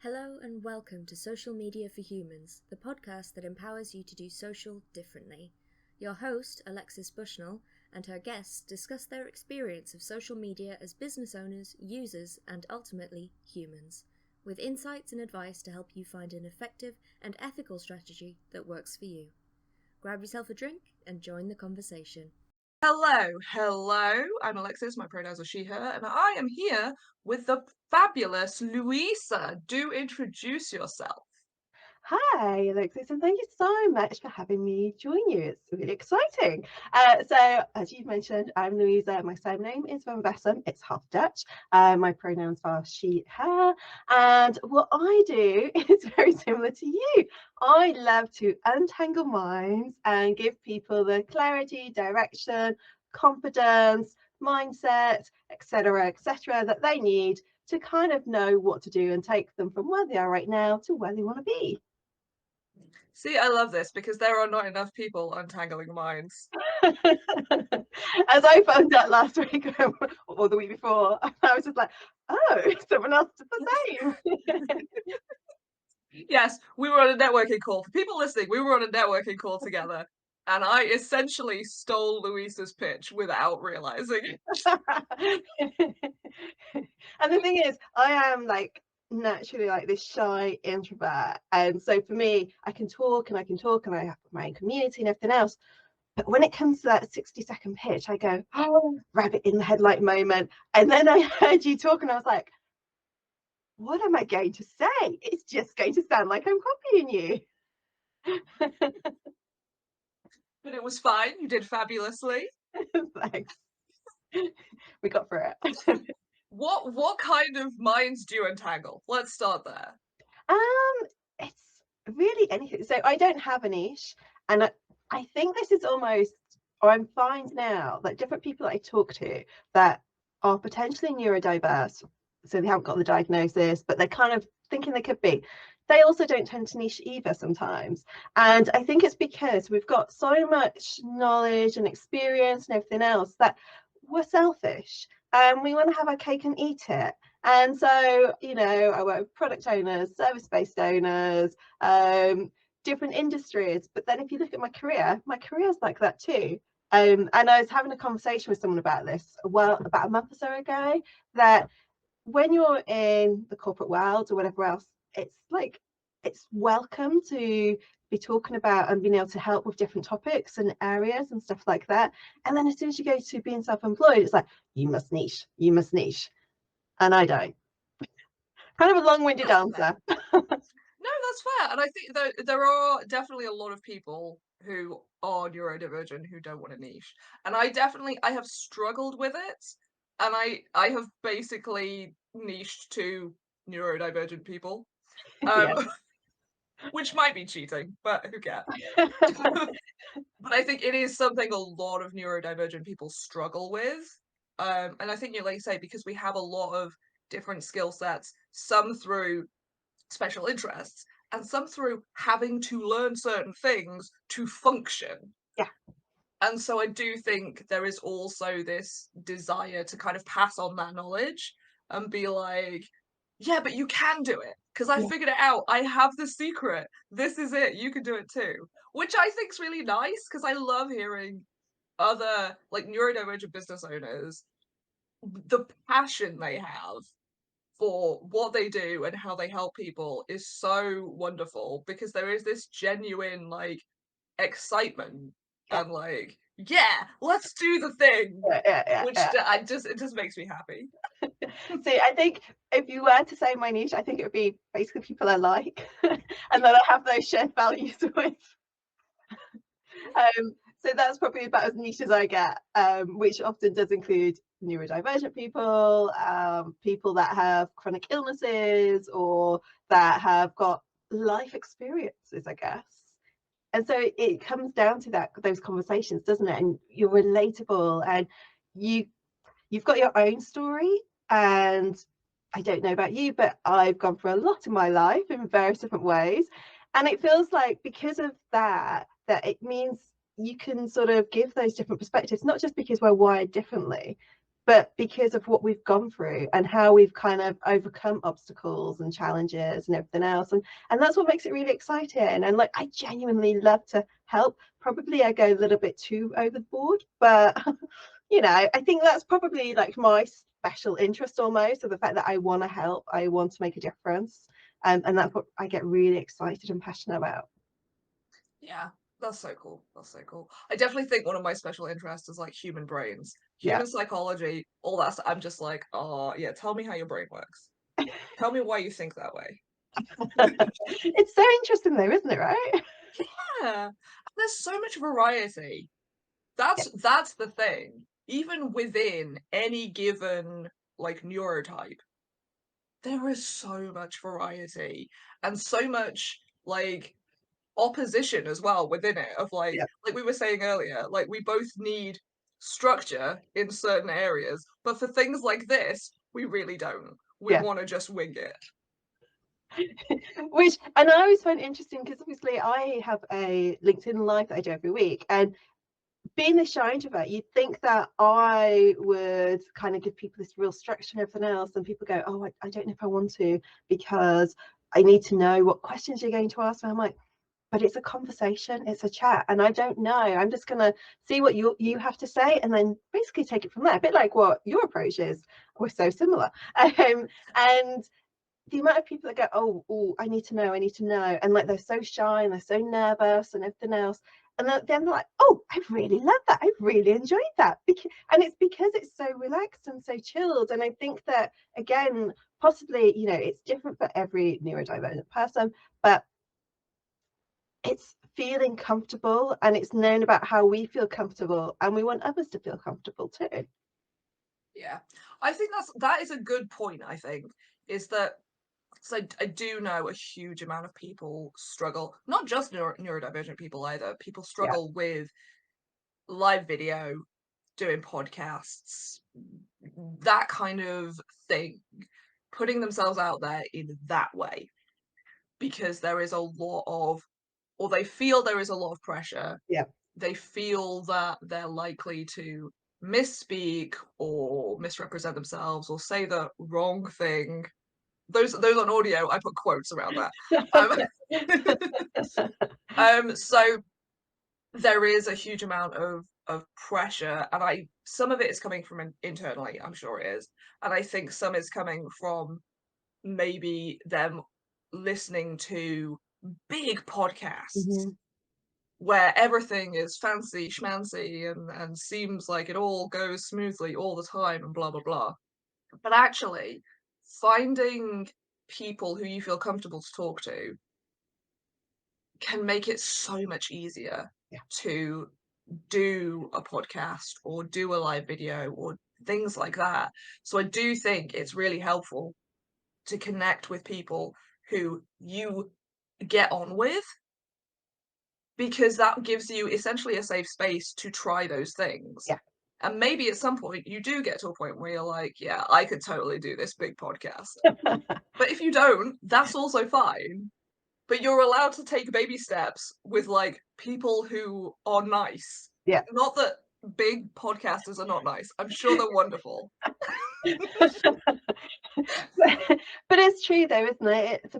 Hello and welcome to Social Media for Humans, the podcast that empowers you to do social differently. Your host, Alexis Bushnell, and her guests discuss their experience of social media as business owners, users, and ultimately humans, with insights and advice to help you find an effective and ethical strategy that works for you. Grab yourself a drink and join the conversation. Hello. I'm Alexis. My pronouns are she, her, and I am here with the fabulous Louisa. Do introduce yourself. Hi, Alexis, and thank you so much for having me join you. It's really exciting. So, as you've mentioned, I'm Louisa. My surname is Van Vessem. It's half Dutch. My pronouns are she, her. And what I do is very similar to you. I love to untangle minds and give people the clarity, direction, confidence, mindset, etc., that they need to kind of know what to do and take them from where they are right now to where they want to be. See, I love this because there are not enough people untangling minds. As I found out last week or the week before, I was just like, oh, someone else did the same. Yes, we were on a networking call. For people listening, we were on a networking call together, and I essentially stole Louisa's pitch without realizing it. And the thing is, I am like naturally like this shy introvert, and so for me, I can talk and I have my own community and everything else. But when it comes to that 60-second pitch, I go, oh, rabbit in the headlight moment. And then I heard you talk and I was like, what am I going to say? It's just going to sound like I'm copying you. But it was fine. You did fabulously. Thanks. We got through it. What kind of minds do you untangle? Let's start there. It's really anything. So I don't have a niche, and I think this is almost, or I'm finding now that different people that I talk to that are potentially neurodiverse, so they haven't got the diagnosis, but they're kind of thinking they could be. They also don't tend to niche either sometimes. And I think it's because we've got so much knowledge and experience and everything else that we're selfish and we want to have our cake and eat it. And so, I work with product owners, service-based owners, different industries. But then if you look at my career's like that too. And I was having a conversation with someone about this, about a month or so ago, that when you're in the corporate world or whatever else, it's welcome to be talking about and being able to help with different topics and areas and stuff like that. And then as soon as you go to being self-employed, it's like, you must niche. And I don't. Kind of a long-winded answer. No, that's fair. And I think there are definitely a lot of people who are neurodivergent who don't want a niche. And I have struggled with it. And I have basically niched to neurodivergent people. Yeah. Which might be cheating, but who cares? But I think it is something a lot of neurodivergent people struggle with. And I think like you say, because we have a lot of different skill sets, some through special interests and some through having to learn certain things to function. Yeah. And so I do think there is also this desire to kind of pass on that knowledge and be like, yeah, but you can do it because I figured it out. I have the secret. This is it. You can do it too. Which I think is really nice because I love hearing other like neurodivergent business owners, the passion they have for what they do and how they help people is so wonderful because there is this genuine like excitement and like, yeah, let's do the thing. Which it just makes me happy. See, I think if you were to say my niche, I think it would be basically people I like and that I have those shared values with. So that's probably about as niche as I get, which often does include neurodivergent people, people that have chronic illnesses or that have got life experiences, I guess. And so it comes down to those conversations, doesn't it? And you're relatable and you've got your own story. And I don't know about you, but I've gone through a lot in my life in various different ways. And it feels like because of that it means you can sort of give those different perspectives, not just because we're wired differently, but because of what we've gone through and how we've kind of overcome obstacles and challenges and everything else, and that's what makes it really exciting. And like, I genuinely love to help. Probably I go a little bit too overboard, but you know, I think that's probably like my special interest almost, of the fact that I want to help, I want to make a difference, and that's what I get really excited and passionate about. Yeah, that's so cool. That's so cool. I definitely think one of my special interests is like human brains, Yeah. human psychology, all that stuff. I'm just like, oh yeah, tell me how your brain works. Tell me why you think that way. It's so interesting though, isn't it, right? Yeah, there's so much variety. That's the thing. Even within any given like neurotype, there is so much variety and so much like opposition as well within it, of like we were saying earlier, like we both need structure in certain areas, but for things like this we really don't. We want to just wing it. Which, and I always find it interesting because obviously I have a LinkedIn live that I do every week, and being the shy introvert, you'd think that I would kind of give people this real structure and everything else, and people go, oh, I don't know if I want to, because I need to know what questions you're going to ask. And I'm like, but it's a conversation, it's a chat, and I don't know, I'm just gonna see what you have to say and then basically take it from there, a bit like what your approach is. We're so similar. And the amount of people that go, oh, I need to know, and like they're so shy and they're so nervous and everything else, and then they're like, oh, I really love that, I really enjoyed that, and it's because it's so relaxed and so chilled. And I think that, again, possibly, you know, it's different for every neurodivergent person, but it's feeling comfortable, and it's known about how we feel comfortable, and we want others to feel comfortable too. Yeah, I think that is a good point. I think is that, so I do know a huge amount of people struggle, not just neurodivergent people either. People struggle with live video, doing podcasts, that kind of thing, putting themselves out there in that way, because there is a lot of, or they feel there is a lot of pressure. They feel that they're likely to misspeak or misrepresent themselves or say the wrong thing. Those on audio, I put quotes around that. So there is a huge amount of pressure, and some of it is coming from internally, I'm sure it is, and I think some is coming from maybe them listening to big podcasts where everything is fancy schmancy and seems like it all goes smoothly all the time and blah blah blah. But actually, finding people who you feel comfortable to talk to can make it so much easier to do a podcast or do a live video or things like that. So I do think it's really helpful to connect with people who you get on with, because that gives you essentially a safe space to try those things. And maybe at some point you do get to a point where you're like, yeah, I could totally do this big podcast. But if you don't, that's also fine. But you're allowed to take baby steps with like people who are nice. Not that big podcasters are not nice. I'm sure they're wonderful. But it's true though, isn't it? It's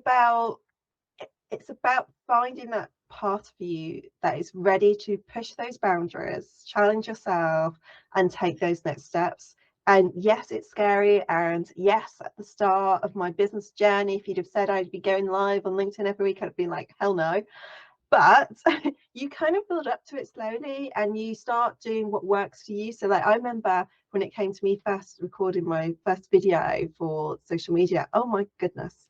about finding that part of you that is ready to push those boundaries, challenge yourself, and take those next steps. And yes, it's scary. And yes, at the start of my business journey, if you'd have said I'd be going live on LinkedIn every week, I'd have been like, hell no. But you kind of build up to it slowly, and you start doing what works for you. So like, I remember when it came to me first recording my first video for social media, oh my goodness,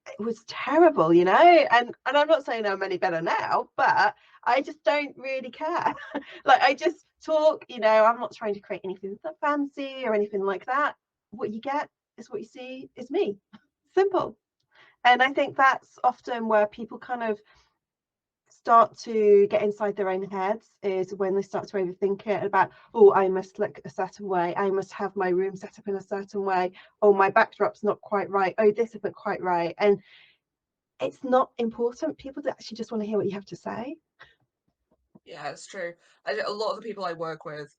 it was terrible, you know. And I'm not saying I'm any better now, but I just don't really care. Like, I just talk, you know, I'm not trying to create anything that fancy or anything like that. What you get is what you see is me. Simple. And I think that's often where people kind of start to get inside their own heads, is when they start to overthink it about, oh, I must look a certain way, I must have my room set up in a certain way, oh, my backdrop's not quite right, oh, this isn't quite right. And it's not important. People actually just want to hear what you have to say. Yeah, it's true. A lot of the people I work with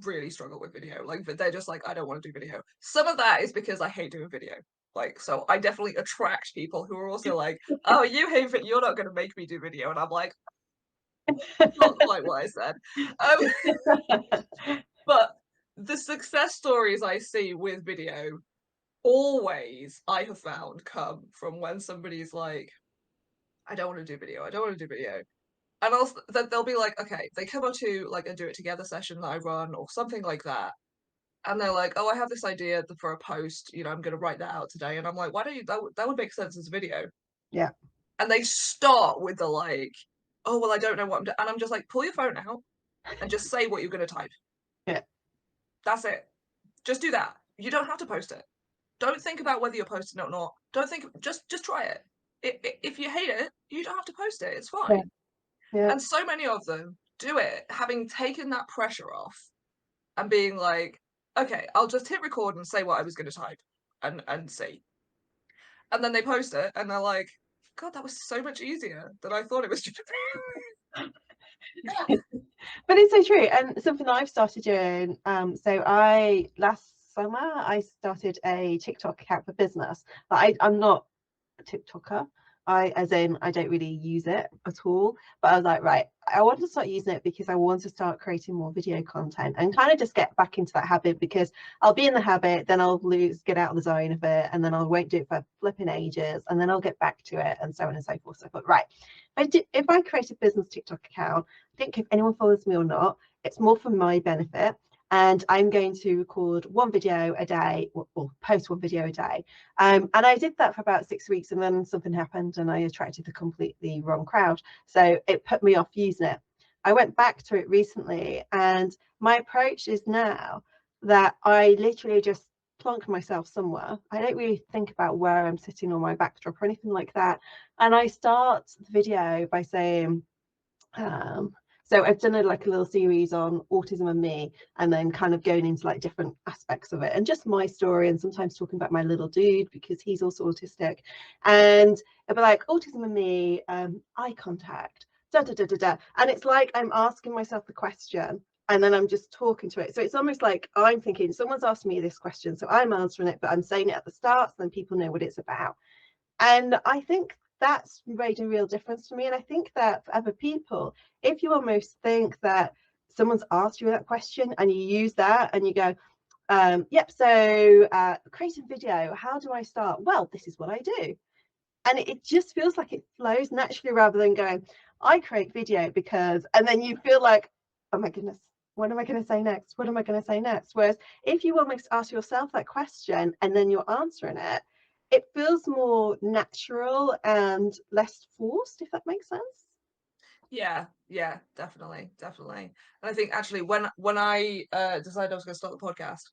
really struggle with video. Like, they're just like, I don't want to do video. Some of that is because I hate doing video. Like, so I definitely attract people who are also like, oh, you hate it, you're not going to make me do video. And I'm like, not quite what I said. But the success stories I see with video always, I have found, come from when somebody's like, I don't want to do video, I don't want to do video. And then they'll be like, okay, they come up to like a do it together session that I run or something like that. And they're like, oh, I have this idea for a post, you know, I'm going to write that out today. And I'm like, why don't you, that would make sense as a video. Yeah. And they start with the like, oh, well, I don't know what I'm doing. And I'm just like, pull your phone out and just say what you're going to type. Yeah. That's it. Just do that. You don't have to post it. Don't think about whether you're posting it or not. Don't think, just try it. If you hate it, you don't have to post it. It's fine. Yeah. And so many of them do it, having taken that pressure off and being like, okay, I'll just hit record and say what I was going to type and see. And then they post it and they're like, God, that was so much easier than I thought it was going to be. But it's so true, and something I've started doing. So last summer I started a TikTok account for business. But I'm not a TikToker. I don't really use it at all. But I was like, right, I want to start using it because I want to start creating more video content and kind of just get back into that habit, because I'll be in the habit, then I'll get out of the zone of it, and then I won't do it for flipping ages, and then I'll get back to it, and so on and so forth. So I thought, right, if I create a business TikTok account, I think if anyone follows me or not, it's more for my benefit. And I'm going to record one video a day, or post one video a day. And I did that for about 6 weeks, and then something happened and I attracted the completely wrong crowd. So it put me off using it. I went back to it recently, and my approach is now that I literally just plonk myself somewhere. I don't really think about where I'm sitting on my backdrop or anything like that. And I start the video by saying, so I've done a little series on autism and me, and then kind of going into like different aspects of it and just my story, and sometimes talking about my little dude because he's also autistic. And it'll be like autism and me, eye contact, da da da da da. And it's like I'm asking myself the question and then I'm just talking to it. So it's almost like I'm thinking someone's asked me this question, so I'm answering it, but I'm saying it at the start so then people know what it's about. And I think that's made a real difference to me. And I think that for other people, if you almost think that someone's asked you that question and you use that and you go, yep, so creating video, how do I start? Well, this is what I do. And it just feels like it flows naturally rather than going, I create video because, and then you feel like, oh my goodness, what am I going to say next? What am I going to say next? Whereas if you almost ask yourself that question and then you're answering it, it feels more natural and less forced, if that makes sense. Yeah, definitely. And I think actually when I decided I was going to start the podcast,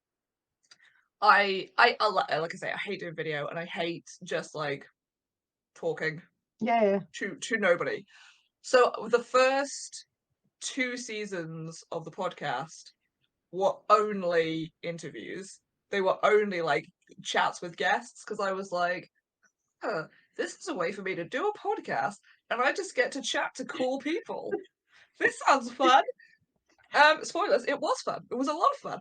I like I say, I hate doing video and I hate just like talking to nobody. So the first 2 seasons of the podcast were only interviews. They were only like chats with guests, because I was like, huh, this is a way for me to do a podcast and I just get to chat to cool people. This sounds fun. Spoilers, it was fun. It was a lot of fun.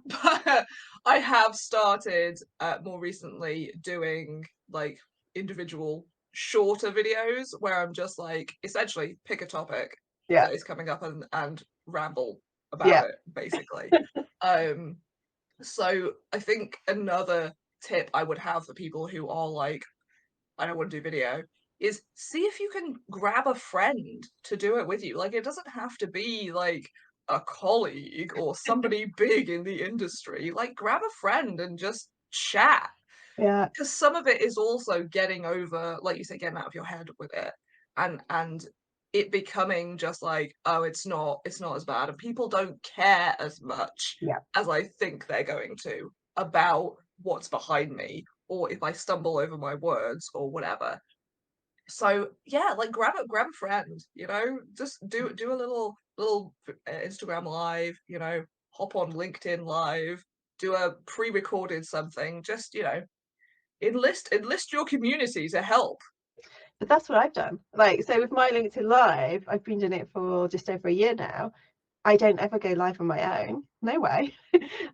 But I have started more recently doing like individual shorter videos where I'm just like essentially pick a topic that is coming up and ramble about it, basically. So I think another tip I would have for people who are like, I don't want to do video, is see if you can grab a friend to do it with you. Like, it doesn't have to be like a colleague or somebody big in the industry. Like, grab a friend and just chat. Yeah. Because some of it is also getting over, like you say, getting out of your head with it, and it becoming just like, oh, it's not as bad, and people don't care as much as I think they're going to about what's behind me, or if I stumble over my words or whatever. So yeah, like grab a friend, you know, just do a little Instagram live, you know, hop on LinkedIn live, do a pre-recorded something, just, you know, enlist your community to help. But that's what I've done. Like, so with my LinkedIn Live, I've been doing it for just over a year now. I don't ever go live on my own. No way.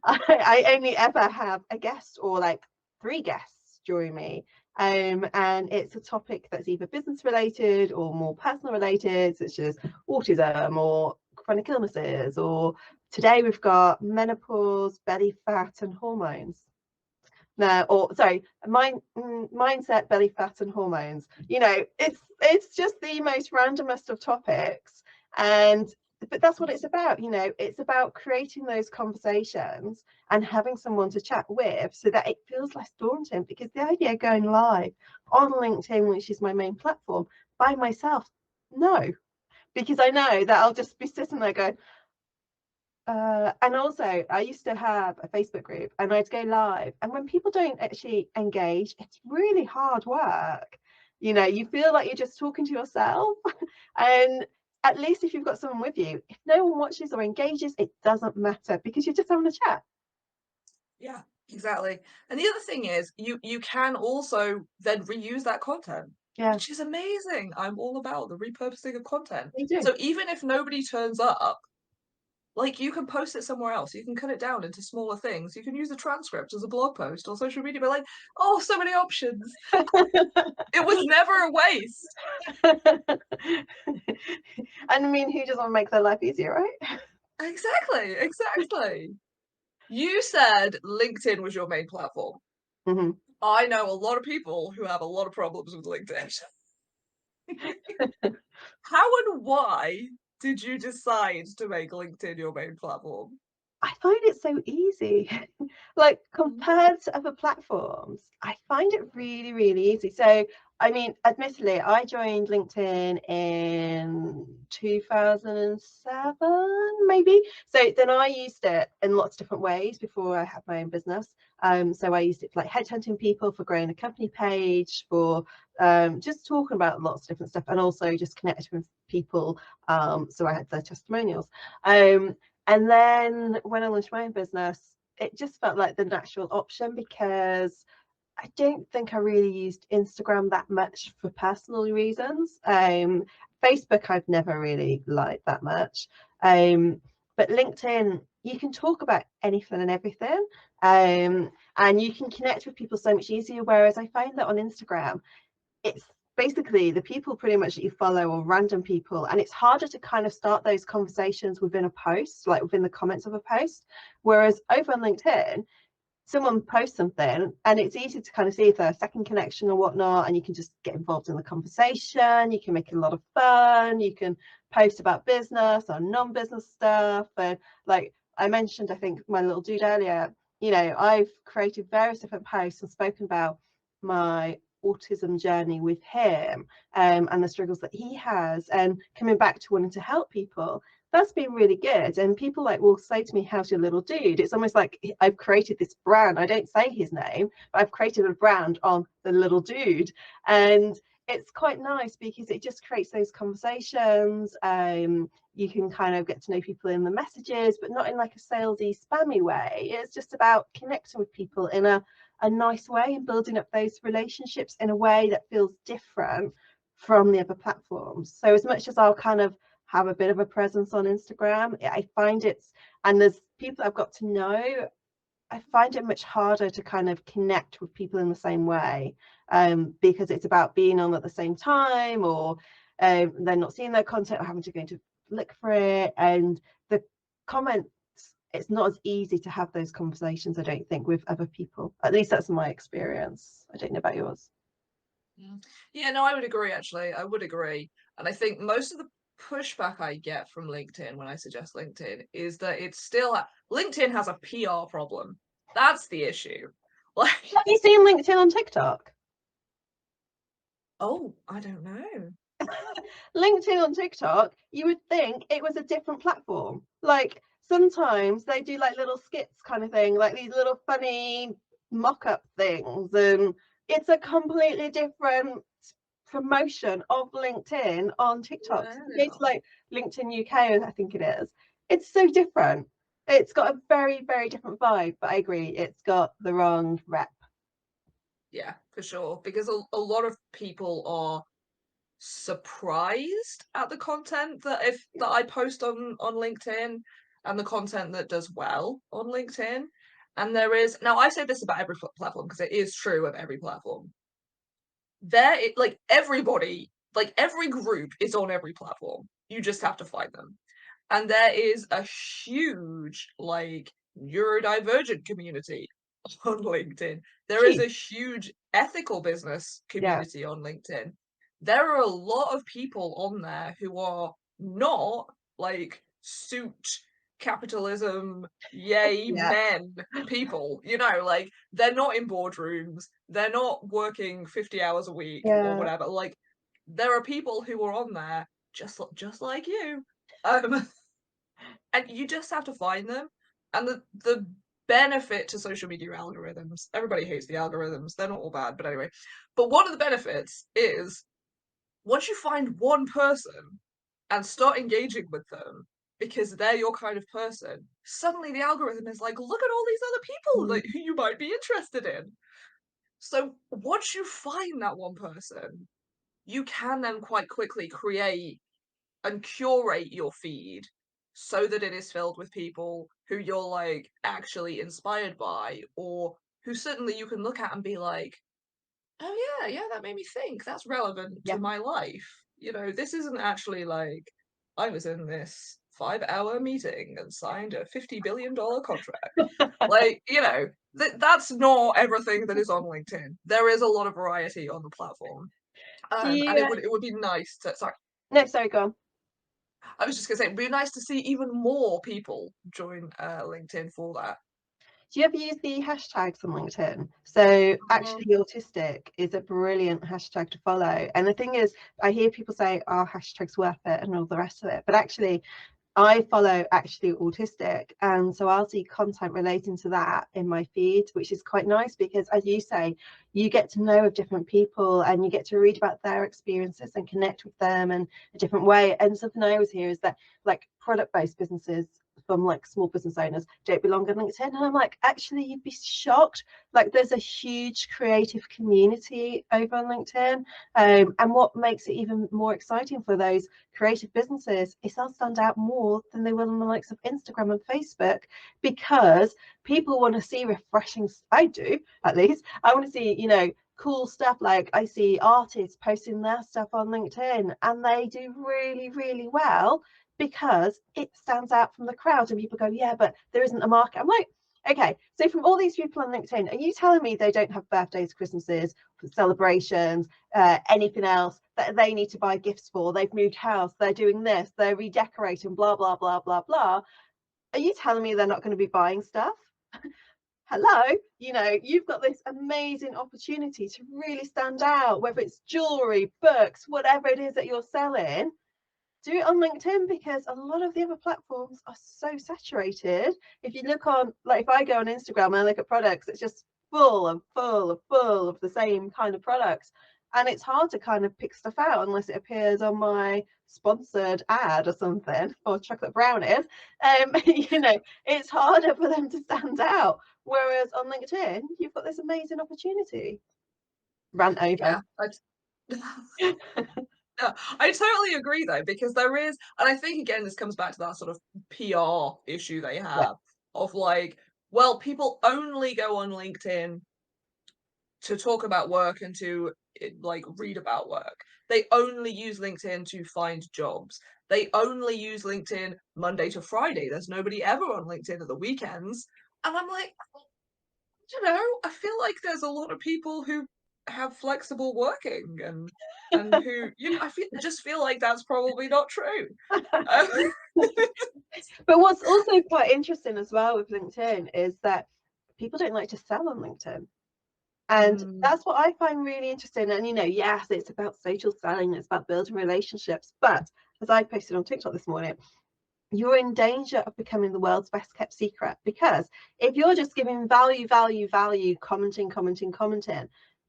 I only ever have a guest or like 3 guests join me. And it's a topic that's either business related or more personal related, such as autism or chronic illnesses, or today we've got menopause, belly fat and hormones. No, or sorry, mindset, belly fat and hormones. You know, it's just the most randomest of topics. And but that's what it's about, you know. It's about creating those conversations and having someone to chat with so that it feels less daunting, because the idea of going live on LinkedIn, which is my main platform, by myself, no, because I know that I'll just be sitting there going, and also I used to have a Facebook group and I'd go live, and when people don't actually engage, it's really hard work. You know, you feel like you're just talking to yourself. And at least if you've got someone with you, if no one watches or engages, it doesn't matter, because you're just having a chat. Yeah, exactly. And the other thing is you can also then reuse that content, Yeah, which is amazing. I'm all about the repurposing of content. you do. So even if nobody turns up, like, you can post it somewhere else. You can cut it down into smaller things. You can use a transcript as a blog post on social media. But like, oh, so many options. It was never a waste. And I mean, who doesn't want to make their life easier, right? Exactly, exactly. You said LinkedIn was your main platform. Mm-hmm. I know a lot of people who have a lot of problems with LinkedIn. How and why did you decide to make LinkedIn your main platform? I find it so easy. Like, compared to other platforms, I find it really, really easy. So, I mean, admittedly, I joined LinkedIn in 2007, maybe. So then I used it in lots of different ways before I had my own business. So I used it for like headhunting people, for growing a company page, for just talking about lots of different stuff, and also just connecting with people. So I had their testimonials. And then when I launched my own business, it just felt like the natural option, because I don't think I really used Instagram that much for personal reasons. Facebook I've never really liked that much. But LinkedIn, you can talk about anything and everything. And you can connect with people so much easier. Whereas I find that on Instagram, it's basically the people pretty much that you follow are random people, and it's harder to kind of start those conversations within a post, like within the comments of a post. Whereas over on LinkedIn, someone posts something and it's easy to kind of see if they're a second connection or whatnot, and you can just get involved in the conversation. You can make it a lot of fun. You can post about business or non-business stuff. And like I mentioned, I think my little dude earlier, you know, I've created various different posts and spoken about my autism journey with him, and the struggles that he has, and coming back to wanting to help people. That's been really good. And people like will say to me, how's your little dude? It's almost like I've created this brand. I don't say his name, but I've created a brand on the little dude. And it's quite nice because it just creates those conversations. You can kind of get to know people in the messages, but not in like a salesy, spammy way. It's just about connecting with people in a nice way and building up those relationships in a way that feels different from the other platforms. So as much as I'll kind of have a bit of a presence on Instagram, I find and there's people I've got to know, I find it much harder to kind of connect with people in the same way, because it's about being on at the same time, or they're not seeing their content or having to go to look for it. And the comments, it's not as easy to have those conversations, I don't think, with other people. At least that's my experience. I don't know about yours. Yeah, no, I would agree, actually. I would agree. And I think most of the pushback I get from LinkedIn when I suggest LinkedIn is that it's still LinkedIn has a PR problem. That's the issue. Like, Have you seen LinkedIn on TikTok? oh, I don't know. LinkedIn on TikTok, you would think it was a different platform. Like sometimes they do like little skits kind of thing, like these little funny mock-up things, and it's a completely different promotion of LinkedIn on TikTok. So you go to like LinkedIn UK, I think it is. It's so different. It's got a very, very different vibe, but I agree, it's got the wrong rep. Yeah, for sure. Because a lot of people are surprised at the content that I post on LinkedIn, and the content that does well on LinkedIn. And there is, now I say this about every platform because it is true of every platform. Like everybody, like every group is on every platform. You just have to find them. And there is a huge like neurodivergent community on LinkedIn. There is a huge ethical business community on LinkedIn. There are a lot of people on there who are not like suit capitalism, yay men people, you know, like they're not in boardrooms, they're not working 50 hours a week or whatever. Like there are people who are on there just like you. And you just have to find them. And the benefit to social media algorithms, everybody hates the algorithms, they're not all bad, but anyway. But one of the benefits is once you find one person and start engaging with them because they're your kind of person, suddenly the algorithm is like, look at all these other people that who you might be interested in. So once you find that one person, you can then quite quickly create and curate your feed so that it is filled with people who you're like actually inspired by, or who certainly you can look at and be like, oh yeah, that made me think, that's relevant to my life. You know, this isn't actually like I was in this 5-hour meeting and signed a $50 billion contract. Like, you know, that's not everything that is on LinkedIn. There is a lot of variety on the platform. And it would be nice to, sorry. No, sorry, go on. I was just gonna say, it'd be nice to see even more people join LinkedIn for that. Do you ever use the hashtags on LinkedIn? So actually autistic is a brilliant hashtag to follow. And the thing is, I hear people say, oh, hashtag's worth it and all the rest of it. But actually, I follow actually autistic, and so I'll see content relating to that in my feed, which is quite nice because, as you say, you get to know of different people and you get to read about their experiences and connect with them in a different way. And something I always hear is that like product-based businesses from like small business owners don't belong on LinkedIn, and I'm like, actually you'd be shocked. Like there's a huge creative community over on LinkedIn, and what makes it even more exciting for those creative businesses is they'll stand out more than they will on the likes of Instagram and Facebook, because people want to see refreshing, I do at least, I want to see, you know, cool stuff. Like I see artists posting their stuff on LinkedIn and they do really, really well because it stands out from the crowd, and people go, yeah, but there isn't a market. I'm like, okay, so from all these people on LinkedIn, are you telling me they don't have birthdays, Christmases, celebrations, anything else that they need to buy gifts for? They've moved house, they're doing this, they're redecorating, blah, blah, blah, blah, blah. Are you telling me they're not going to be buying stuff? Hello, you know, you've got this amazing opportunity to really stand out, whether it's jewelry, books, whatever it is that you're selling. Do it on LinkedIn, because a lot of the other platforms are so saturated. If you look on, like if I go on Instagram and I look at products, it's just full of the same kind of products, and it's hard to kind of pick stuff out unless it appears on my sponsored ad or something, or chocolate brownies. You know, it's harder for them to stand out, whereas on LinkedIn you've got this amazing opportunity. Rant over. Yeah, yeah, I totally agree though, because there is, and I think again this comes back to that sort of PR issue they have of like, well, people only go on LinkedIn to talk about work and to like read about work. They only use LinkedIn to find jobs. They only use LinkedIn Monday to Friday. There's nobody ever on LinkedIn at the weekends. And I'm like, you know, I feel like there's a lot of people who have flexible working and who, you know, just feel like that's probably not true. But what's also quite interesting as well with LinkedIn is that people don't like to sell on LinkedIn. And that's what I find really interesting. And, you know, yes, it's about social selling, it's about building relationships. But as I posted on TikTok this morning, you're in danger of becoming the world's best kept secret, because if you're just giving value, commenting,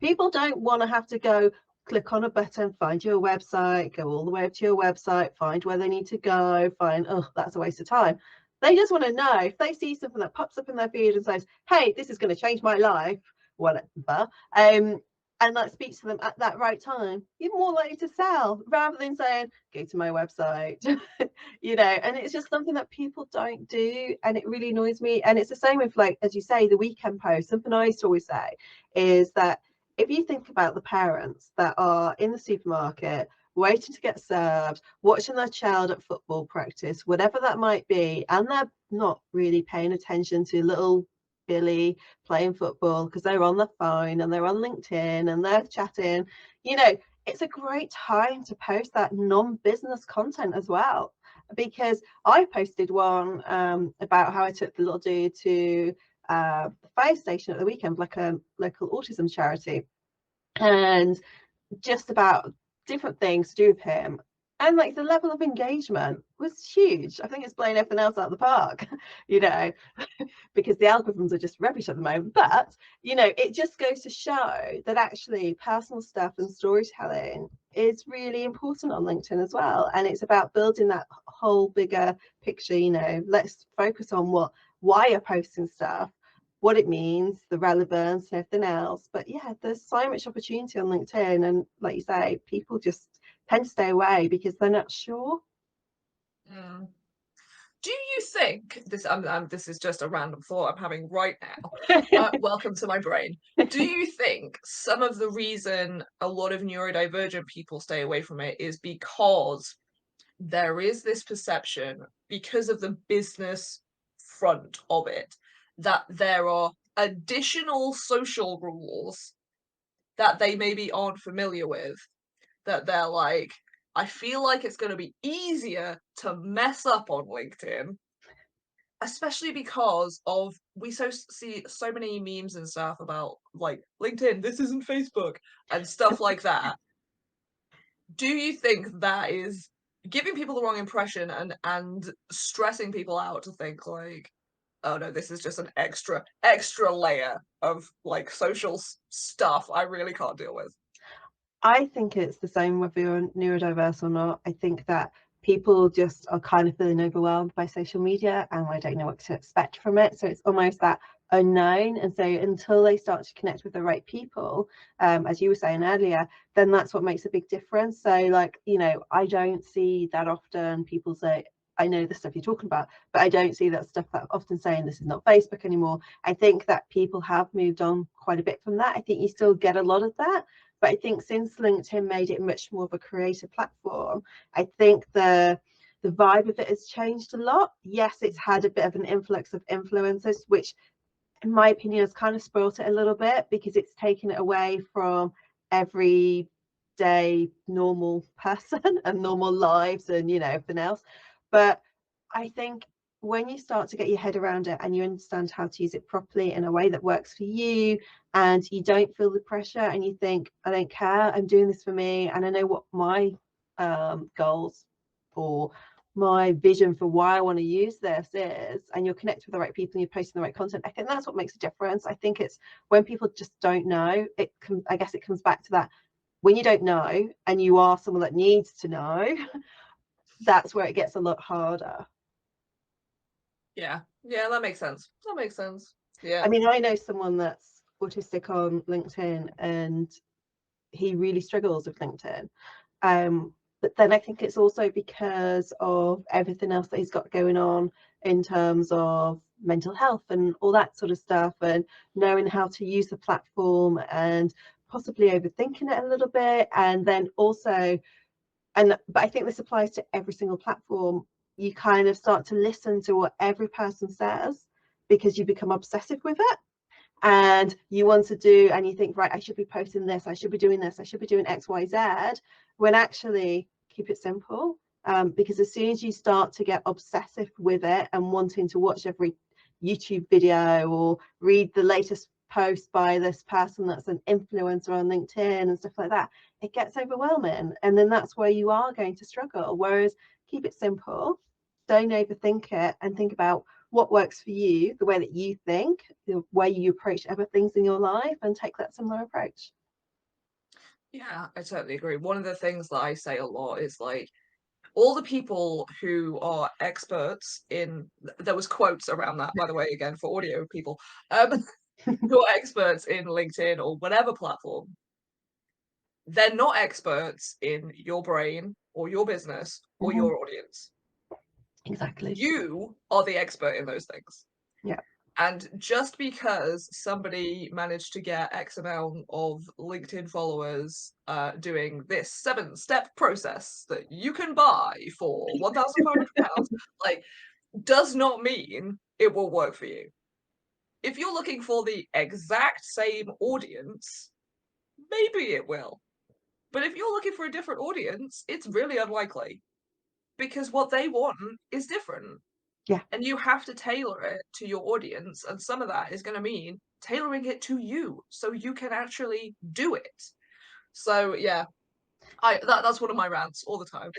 people don't want to have to go click on a button, find your website, go all the way up to your website, find where they need to go, find, oh, that's a waste of time. They just want to know, if they see something that pops up in their feed and says, hey, this is going to change my life, whatever, and like speak to them at that right time, you're more likely to sell, rather than saying, go to my website. You know, and it's just something that people don't do, and it really annoys me. And it's the same with, like, as you say, the weekend post. Something I used to always say is that if you think about the parents that are in the supermarket waiting to get served, watching their child at football practice, whatever that might be, and they're not really paying attention to little Billy playing football because they're on the phone and they're on LinkedIn and they're chatting, you know, it's a great time to post that non-business content as well. Because I posted one about how I took the little dude to the fire station at the weekend, like a local autism charity, and just about different things to do with him. And like the level of engagement was huge. I think it's blowing everything else out of the park, you know, because the algorithms are just rubbish at the moment. But, you know, it just goes to show that actually personal stuff and storytelling is really important on LinkedIn as well. And it's about building that whole bigger picture, you know, let's focus on why you're posting stuff, what it means, the relevance and everything else. But yeah, there's so much opportunity on LinkedIn, and like you say, people just tend to stay away because they're not sure. Mm. Do you think this? This is just a random thought I'm having right now. Welcome to my brain. Do you think some of the reason a lot of neurodivergent people stay away from it is because there is this perception, because of the business front of it, that there are additional social rules that they maybe aren't familiar with, that they're like, I feel like it's going to be easier to mess up on LinkedIn, especially because of we see so many memes and stuff about like LinkedIn, this isn't Facebook, and stuff like that. Do you think that is giving people the wrong impression and stressing people out to think like, oh no, this is just an extra layer of like social stuff I really can't deal with? I think it's the same whether you're neurodiverse or not. I think that people just are kind of feeling overwhelmed by social media and I don't know what to expect from it. So it's almost that unknown. And so until they start to connect with the right people, as you were saying earlier, then that's what makes a big difference. So like, you know, I don't see that often people say, I know the stuff you're talking about, but I don't see that stuff that often saying this is not Facebook anymore. I think that people have moved on quite a bit from that. I think you still get a lot of that. But I think since LinkedIn made it much more of a creative platform, I think the vibe of it has changed a lot. Yes, it's had a bit of an influx of influencers, which in my opinion has kind of spoilt it a little bit because it's taken it away from everyday normal person and normal lives and, you know, everything else. But I think when you start to get your head around it and you understand how to use it properly in a way that works for you, and you don't feel the pressure and you think, I don't care, I'm doing this for me and I know what my goals or my vision for why I want to use this is, and you're connected with the right people and you're posting the right content, I think that's what makes a difference. I think it's when people just don't know, I guess it comes back to that, when you don't know and you are someone that needs to know, that's where it gets a lot harder. Yeah, that makes sense. Yeah. I mean, I know someone that's autistic on LinkedIn and he really struggles with LinkedIn. But then I think it's also because of everything else that he's got going on in terms of mental health and all that sort of stuff, and knowing how to use the platform and possibly overthinking it a little bit. And then also, but I think this applies to every single platform, you kind of start to listen to what every person says because you become obsessive with it. And you want to do, and you think, right, I should be posting this, I should be doing this, I should be doing X, Y, Z, when actually keep it simple. Because as soon as you start to get obsessive with it and wanting to watch every YouTube video or read the latest post by this person that's an influencer on LinkedIn and stuff like that, it gets overwhelming. And then that's where you are going to struggle. Whereas keep it simple, don't overthink it, and think about what works for you, the way that you think, the way you approach other things in your life, and take that similar approach. Yeah, I totally agree. One of the things that I say a lot is like all the people who are experts in, there was quotes around that, by the way, again, for audio people, who are experts in LinkedIn or whatever platform, they're not experts in your brain or your business or your audience. Exactly. You are the expert in those things. Yeah. And just because somebody managed to get X amount of LinkedIn followers doing this 7-step process that you can buy for £1,500, like, does not mean it will work for you. If you're looking for the exact same audience, maybe it will. But if you're looking for a different audience, it's really unlikely. Because what they want is different. Yeah. And you have to tailor it to your audience, and some of that is going to mean tailoring it to you so you can actually do it. So yeah, that's one of my rants all the time.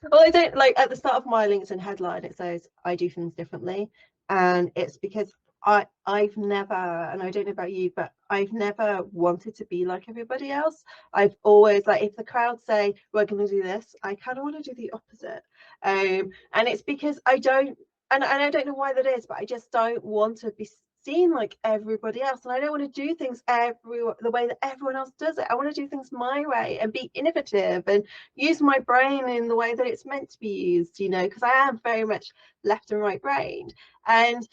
Well, I don't like at the start of my LinkedIn headline it says I do things differently, and it's because I've never, and I don't know about you, but I've never wanted to be like everybody else. I've always, like, if the crowd say we're going to do this, I kind of want to do the opposite, and it's because I don't, and I don't know why that is, but I just don't want to be seen like everybody else, and I don't want to do things the way that everyone else does it. I want to do things my way and be innovative and use my brain in the way that it's meant to be used, you know, because I am very much left and right brained. And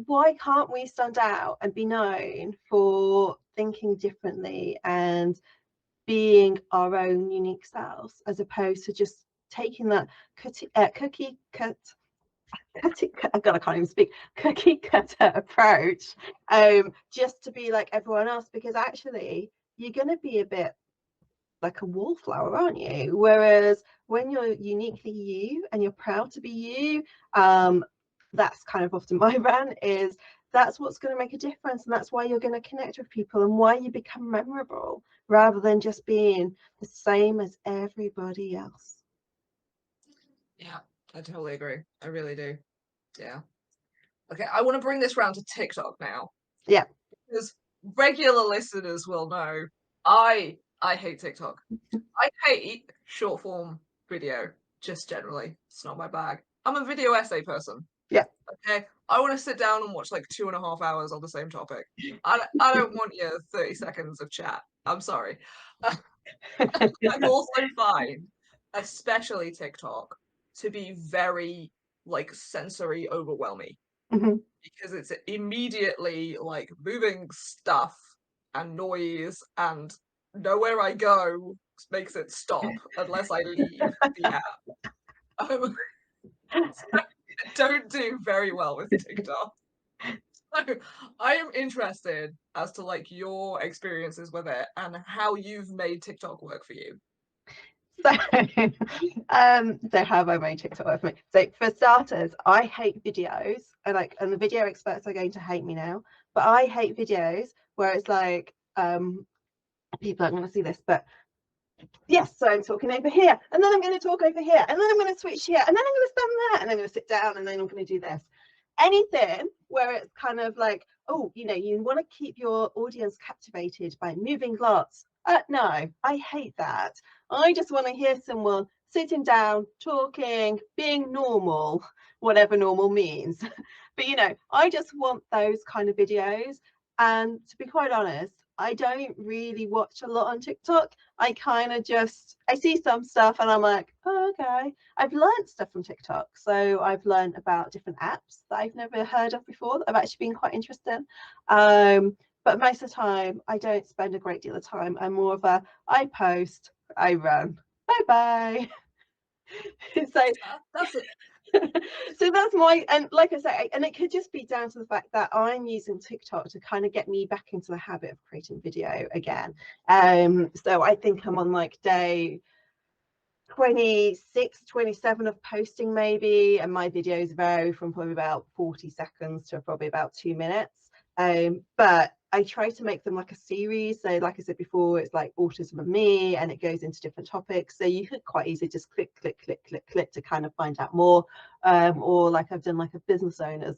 why can't we stand out and be known for thinking differently and being our own unique selves, as opposed to just taking that cookie cutter approach, just to be like everyone else, because actually you're going to be a bit like a wallflower, aren't you? Whereas when you're uniquely you and you're proud to be you, that's kind of often my rant, is that's what's going to make a difference, and that's why you're going to connect with people and why you become memorable, rather than just being the same as everybody else. Yeah, I totally agree. I really do. Yeah. Okay, I want to bring this round to TikTok now. Yeah. Because regular listeners will know I hate TikTok. I hate short form video, just generally. It's not my bag. I'm a video essay person. Yeah. Okay. I want to sit down and watch like 2.5 hours on the same topic. I don't want your 30 seconds of chat. I'm sorry. I also find, especially TikTok, to be very like sensory overwhelming. Because it's immediately like moving stuff and noise, and nowhere I go makes it stop unless I leave the app. So I don't do very well with TikTok. So I am interested as to like your experiences with it and how you've made TikTok work for you. So, so how have I made TikTok work for me? So for starters, I hate videos, and the video experts are going to hate me now, but I hate videos where it's like, people aren't going to see this, but yes, so I'm talking over here, and then I'm going to talk over here, and then I'm going to switch here, and then I'm going to stand there, and then I'm going to sit down, and then I'm going to do this. Anything where it's kind of like, oh, you know, you want to keep your audience captivated by moving lots. No, I hate that. I just want to hear someone sitting down, talking, being normal, whatever normal means. But, you know, I just want those kind of videos. And to be quite honest, I don't really watch a lot on TikTok. I kind of just, I see some stuff and I'm like, oh, okay. I've learned stuff from TikTok. So I've learned about different apps that I've never heard of before that I've actually been quite interested in. But most of the time, I don't spend a great deal of time. I'm more of a, I post, I run, bye-bye. So that's it. so that's my, and like I say, and it could just be down to the fact that I'm using TikTok to kind of get me back into the habit of creating video again. So I think I'm on like day 26, 27 of posting maybe, and my videos vary from probably about 40 seconds to probably about 2 minutes. But I try to make them like a series. So like I said before, it's like autism and me, and it goes into different topics. So you could quite easily just click to kind of find out more. Or like I've done like a business owners,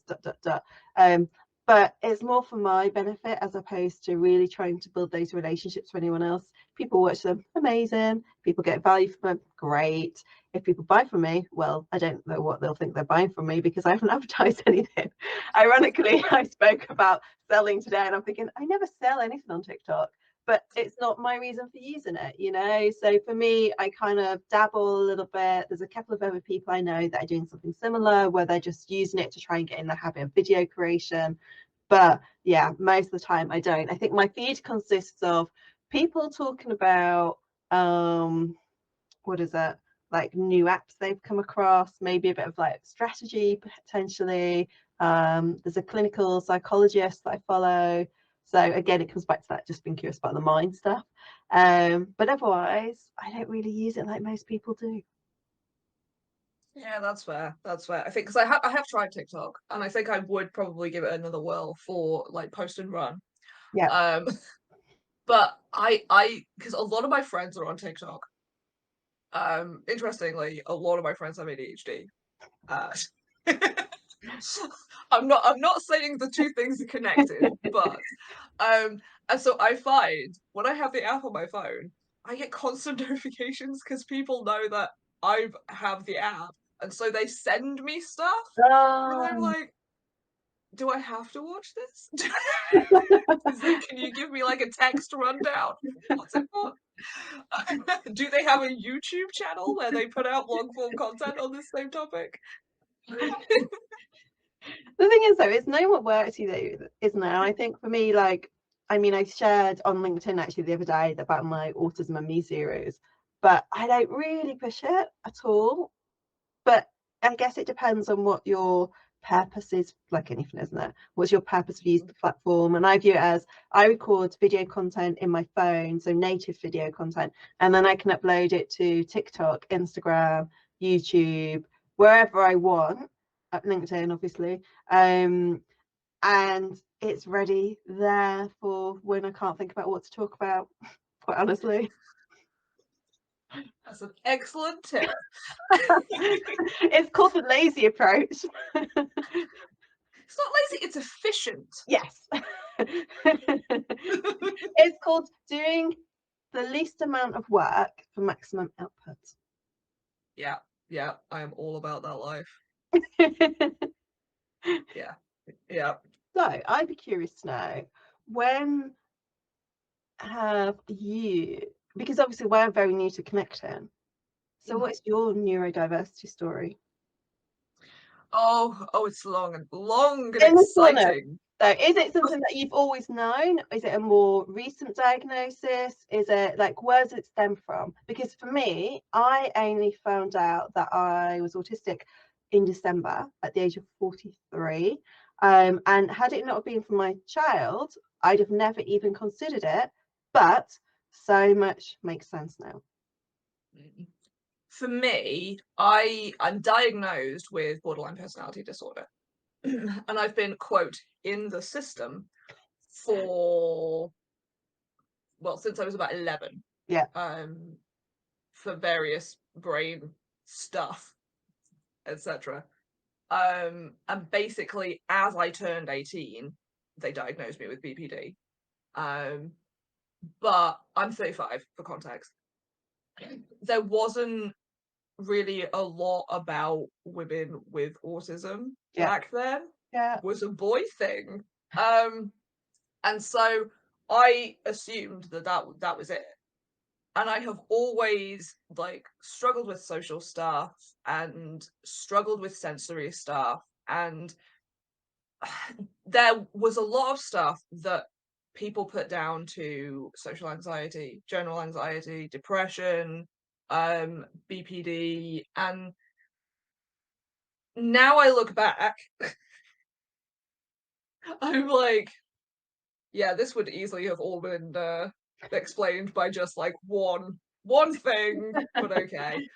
but it's more for my benefit as opposed to really trying to build those relationships for anyone else. People watch them, amazing. People get value from them, great. If people buy from me, well, I don't know what they'll think they're buying from me because I haven't advertised anything. Ironically, I spoke about selling today and I'm thinking, I never sell anything on TikTok. but it's not my reason for using it, you know. So for me, I kind of dabble a little bit. There's a couple of other people I know that are doing something similar, where they're just using it to try and get in the habit of video creation. But yeah, most of the time I don't. I think my feed consists of people talking about what is it, like new apps they've come across, maybe a bit of like strategy potentially. There's a clinical psychologist that I follow. So again, it comes back to that, just being curious about the mind stuff. But otherwise, I don't really use it like most people do. Yeah, that's fair. That's fair. I think because I have tried TikTok, and I think I would probably give it another whirl for like post and run. Yeah. But I because a lot of my friends are on TikTok. Interestingly, a lot of my friends have ADHD. Uh, I'm not saying the two things are connected, but and so I find when I have the app on my phone, I get constant notifications because people know that I have the app, and so they send me stuff, and I'm like, do I have to watch this? Can you give me like a text rundown? What's it for? Do they have a YouTube channel where they put out long form content on this same topic? The thing is, though, it's knowing what works you, though, isn't it? And I think for me, like, I mean, I shared on LinkedIn actually the other day about my Autism and Me series, but I don't really push it at all. But I guess it depends on what your purpose is, like anything, isn't it? What's your purpose for using the platform? And I view it as I record video content in my phone, so native video content, and then I can upload it to TikTok, Instagram, YouTube, wherever I want, LinkedIn, obviously. And it's ready there for when I can't think about what to talk about, quite honestly. That's an excellent tip. It's called the lazy approach. It's not lazy, it's efficient. Yes. It's called doing the least amount of work for maximum output. Yeah, I am all about that life. Yeah. So I'd be curious to know, when have you, because obviously we're very new to connecting, so what's your neurodiversity story? Oh, it's long and exciting. So is it something that you've always known? Is it a more recent diagnosis? Is it like, where's it stem from? Because for me, I only found out that I was autistic in December at the age of 43. And had it not been for my child, I'd have never even considered it. But so much makes sense now. For me, I'm diagnosed with borderline personality disorder. And I've been, quote, in the system for, well, since I was about 11. Yeah. For various brain stuff, etc. And basically, as I turned 18, they diagnosed me with BPD. But I'm 35 for context. There wasn't really a lot about women with autism back then. Yeah. It was a boy thing. And so I assumed that was it. And I have always like struggled with social stuff and struggled with sensory stuff, and there was a lot of stuff that people put down to social anxiety, general anxiety, depression, BPD, and now I look back, I'm like, yeah, this would easily have all been explained by just like one thing, but okay.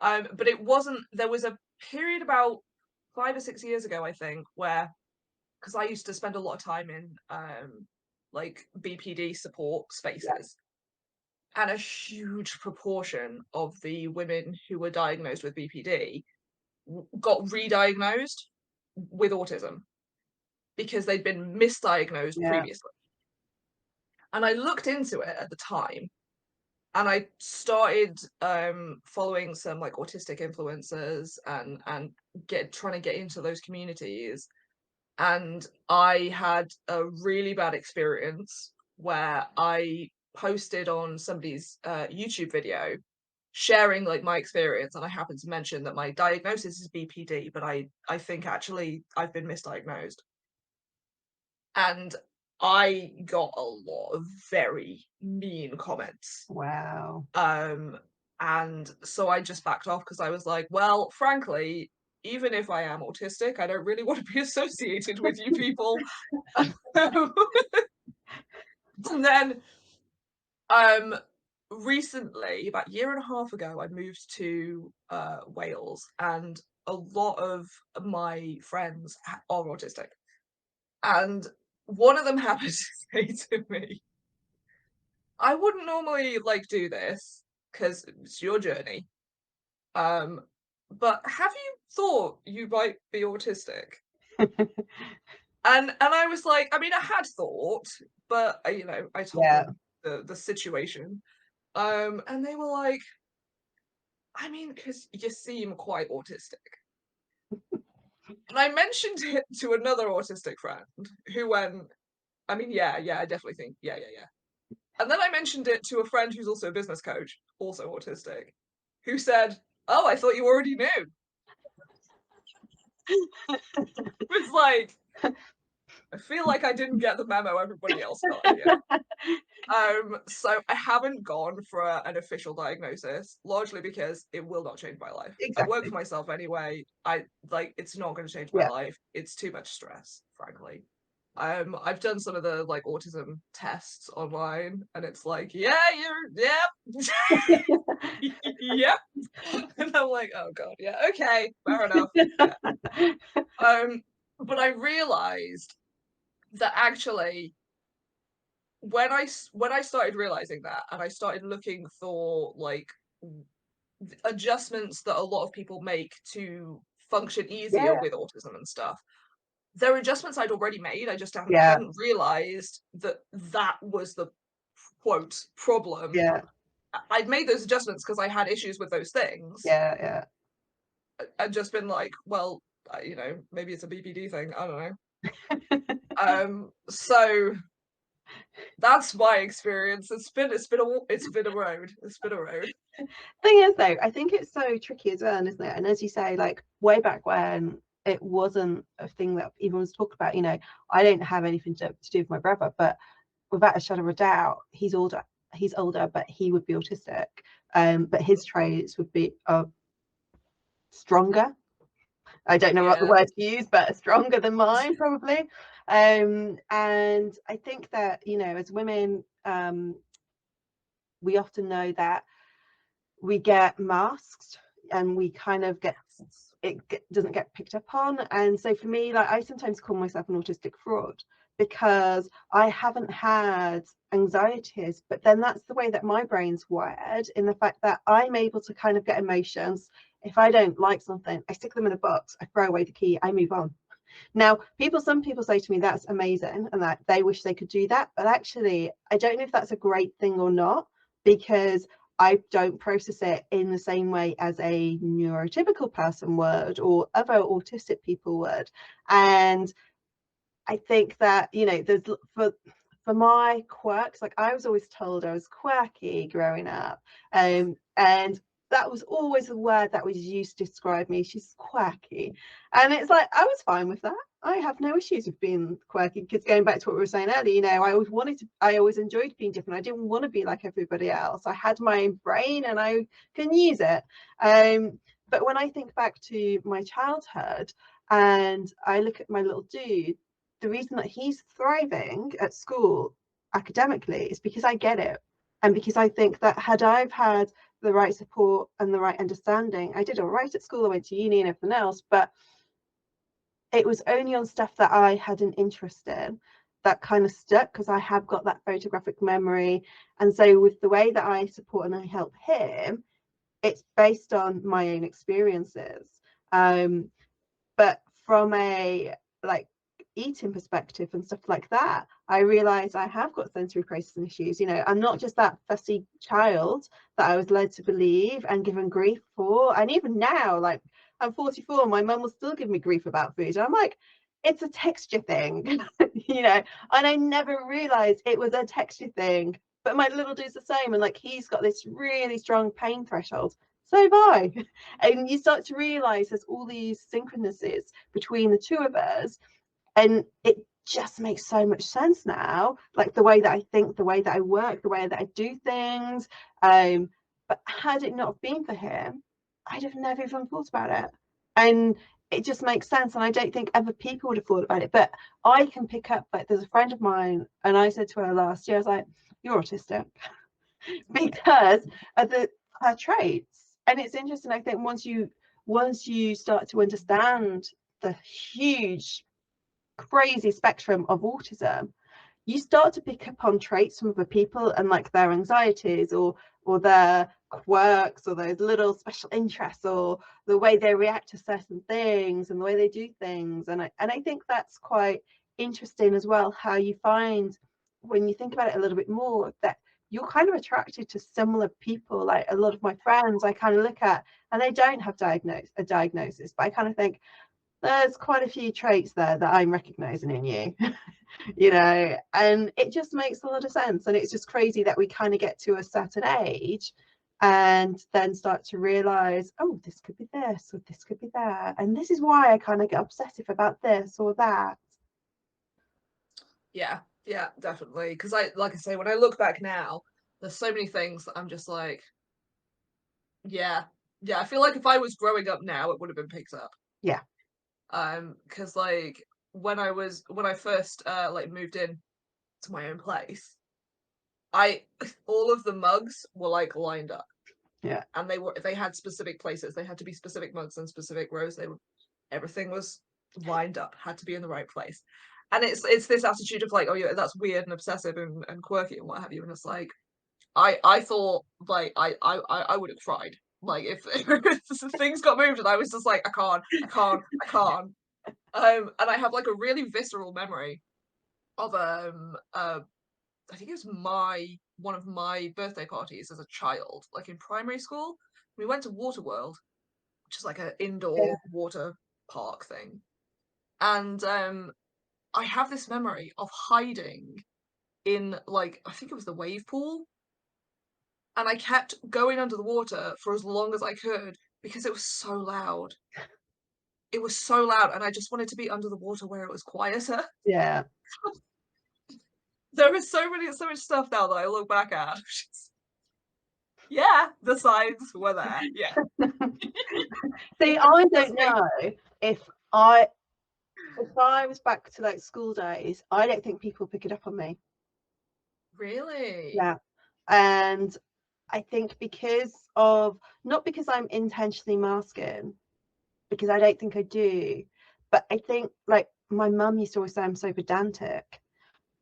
But it wasn't. There was a period about 5 or 6 years ago, I think, where, because I used to spend a lot of time in like BPD support spaces, and a huge proportion of the women who were diagnosed with BPD got re-diagnosed with autism because they'd been misdiagnosed previously. And I looked into it at the time, and I started following some like autistic influencers and trying to get into those communities. And I had a really bad experience where I posted on somebody's YouTube video sharing like my experience, and I happened to mention that my diagnosis is BPD, but I think actually I've been misdiagnosed. And I got a lot of very mean comments. Wow. And so I just backed off because I was like, well, frankly, even if I am autistic, I don't really want to be associated with you people. And then recently, about a year and a half ago, I moved to Wales, and a lot of my friends are autistic. And one of them happened to say to me, I wouldn't normally like do this because it's your journey. But have you thought you might be autistic? And I was like, I mean, I had thought, but you know, I told Yeah. them the situation. And they were like, I mean, because you seem quite autistic. And I mentioned it to another autistic friend who went, I mean, yeah, I definitely think, yeah. And then I mentioned it to a friend who's also a business coach, also autistic, who said, oh, I thought you already knew. It was like, I feel like I didn't get the memo everybody else got here. So I haven't gone for an official diagnosis, largely because it will not change my life. Exactly. I work for myself anyway. It's not going to change my life. It's too much stress, frankly. I've done some of the like autism tests online, and it's like, yep. Yep. And I'm like, oh god, yeah, okay, fair enough. Yeah. But I realized that actually when I started realizing that, and I started looking for like adjustments that a lot of people make to function easier with autism and stuff, there are adjustments I'd already made. I just hadn't realized that that was the quote problem. Yeah. I'd made those adjustments because I had issues with those things. Yeah. I'd just been like, well, you know, maybe it's a BPD thing. I don't know. So that's my experience. It's been a road. It's been a road. Thing is, though, I think it's so tricky as well, isn't it? And as you say, like way back when, it wasn't a thing that even was talked about. You know, I don't have anything to do with my brother, but without a shadow of a doubt, he's older, but he would be autistic. But his traits would be stronger. I don't know what the word to use, but stronger than mine, probably. And I think that, you know, as women, we often know that we get masked and we kind of doesn't get picked up on. And so for me, like, I sometimes call myself an autistic fraud because I haven't had anxieties, but then that's the way that my brain's wired, in the fact that I'm able to kind of get emotions. If I don't like something, I stick them in a box, I throw away the key, I move on. Now, some people say to me that's amazing and that they wish they could do that, but actually I don't know if that's a great thing or not, because I don't process it in the same way as a neurotypical person would or other autistic people would. And I think that, you know, there's for my quirks, like I was always told I was quirky growing up, and that was always a word that was used to describe me. She's quirky, and it's like I was fine with that. I have no issues with being quirky, because going back to what we were saying earlier, you know, I always enjoyed being different. I didn't want to be like everybody else. I had my own brain and I can use it. But when I think back to my childhood and I look at my little dude, the reason that he's thriving at school academically is because I get it. And because I think that had I've had the right support and the right understanding, I did all right at school, I went to uni and everything else, but it was only on stuff that I had an interest in that kind of stuck, because I have got that photographic memory. And so with the way that I support and I help him, it's based on my own experiences. But from a like eating perspective and stuff like that, I realize I have got sensory processing issues. You know, I'm not just that fussy child that I was led to believe and given grief for. And even now, like, I'm 44, my mum will still give me grief about food, and I'm like, it's a texture thing. You know, and I never realized it was a texture thing but my little dude's the same, and like he's got this really strong pain threshold, so have I. And you start to realize there's all these synchronicities between the two of us, and it just makes so much sense now, like the way that I think, the way that I work, the way that I do things. But had it not been for him, I'd have never even thought about it. And it just makes sense, and I don't think other people would have thought about it. But I can pick up, like there's a friend of mine, and I said to her last year, I was like, you're autistic, because of her traits. And it's interesting, I think once you start to understand the huge crazy spectrum of autism, you start to pick up on traits from other people, and like their anxieties or their quirks, or those little special interests, or the way they react to certain things and the way they do things. And I think that's quite interesting as well, how you find, when you think about it a little bit more, that you're kind of attracted to similar people. Like a lot of my friends I kind of look at, and they don't have a diagnosis, but I kind of think there's quite a few traits there that I'm recognizing in you. You know, and it just makes a lot of sense. And it's just crazy that we kind of get to a certain age and then start to realize, oh, this could be this, or this could be that, and this is why I kind of get obsessive about this or that. Yeah, definitely. Because like I say, when I look back now, there's so many things that I'm just like, yeah. I feel like if I was growing up now, it would have been picked up. Yeah. Because like when I first like moved in to my own place, all of the mugs were like lined up. Yeah. And they had specific places. They had to be specific mugs and specific rows. Everything was lined up, had to be in the right place. And it's this attitude of like, oh yeah, that's weird and obsessive and quirky and what have you. And it's like, I thought like I would have cried. Like if things got moved and I was just like, I can't. And I have like a really visceral memory of I think it was one of my birthday parties as a child, like in primary school. We went to Waterworld, which is like an indoor water park thing. And I have this memory of hiding in, like, I think it was the wave pool. And I kept going under the water for as long as I could because it was so loud. It was so loud, and I just wanted to be under the water where it was quieter. Yeah. There is so much stuff now that I look back at. Yeah, the signs were there. Yeah. See, I don't know if I was back to like school days, I don't think people pick it up on me. Really? Yeah. And I think not because I'm intentionally masking, because I don't think I do, but I think like my mum used to always say I'm so pedantic.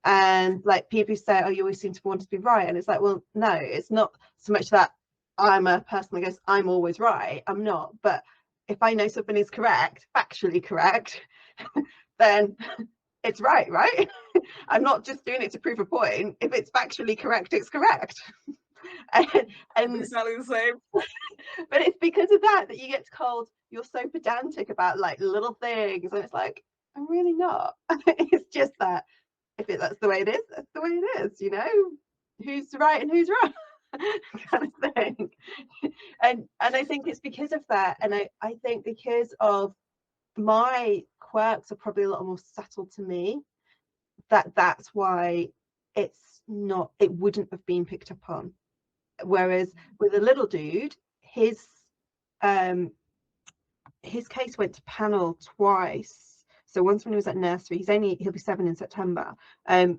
And like people say, oh, you always seem to want to be right. And it's like, well, no, it's not so much that I'm a person that goes, I'm always right. I'm not. But if I know something is correct, factually correct, then it's right? I'm not just doing it to prove a point. If it's factually correct, it's correct. and exactly the same. But it's because of that you get called, you're so pedantic about like little things, and it's like, I'm really not. It's just that that's the way it is, that's the way it is, you know, who's right and who's wrong kind of thing. And I think it's because of that, and I think because of my quirks are probably a lot more subtle to me, that's why it wouldn't have been picked up on. Whereas with a little dude, his case went to panel twice. So once when he was at nursery, he'll be 7 in September.